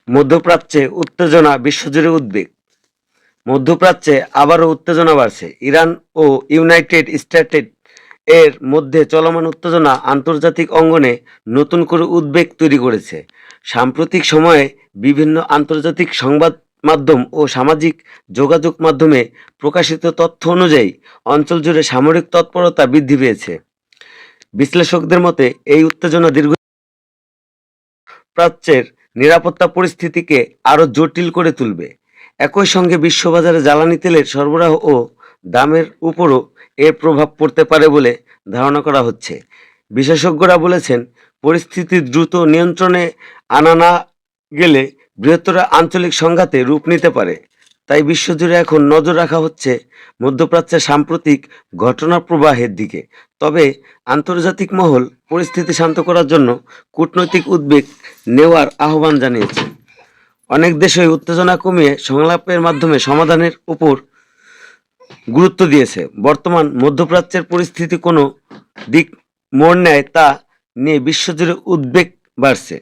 মধ্যপ্রাচ্যে উত্তেজনা, বিশ্বজুড়ে উদ্বেগ। মধ্যপ্রাচ্যে আবারও উত্তেজনা বাড়ছে। ইরান ও ইউনাইটেড স্টেটের এর মধ্যে চলমান উত্তেজনা আন্তর্জাতিক অঙ্গনে নতুন করে উদ্বেগ তৈরি করেছে। সাম্প্রতিক সময়ে বিভিন্ন আন্তর্জাতিক সংবাদ মাধ্যম ও সামাজিক যোগাযোগ মাধ্যমে প্রকাশিত তথ্য অনুযায়ী অঞ্চল জুড়ে সামরিক তৎপরতা বৃদ্ধি পেয়েছে। বিশ্লেষকদের মতে এই উত্তেজনা দীর্ঘ প্রাচ্যের নিরাপত্তা পরিস্থিতিকে আরও জটিল করে তুলবে। একই সঙ্গে বিশ্ববাজারে জ্বালানি তেলের সরবরাহ ও দামের উপরও এর প্রভাব পড়তে পারে বলে ধারণা করা হচ্ছে। বিশেষজ্ঞরা বলেছেন, পরিস্থিতি দ্রুত নিয়ন্ত্রণে আনা না গেলে বৃহত্তর আঞ্চলিক সংঘাতে রূপ নিতে পারে। তাই বিশ্বজুড়ে এখন নজর রাখা হচ্ছে মধ্যপ্রাচ্যের সাম্প্রতিক ঘটনার প্রবাহের দিকে। তবে আন্তর্জাতিক মহল পরিস্থিতি শান্ত করার জন্য কূটনৈতিক উদ্যোগ নেওয়ার আহ্বান জানিয়েছে। অনেক দেশই উত্তেজনা কমিয়ে সংলাপের মাধ্যমে সমাধানের উপর গুরুত্ব দিয়েছে। বর্তমান মধ্যপ্রাচ্যের পরিস্থিতি কোনো দিক মোড় নেয় তা নিয়ে বিশ্বজুড়ে উদ্বেগ বাড়ছে।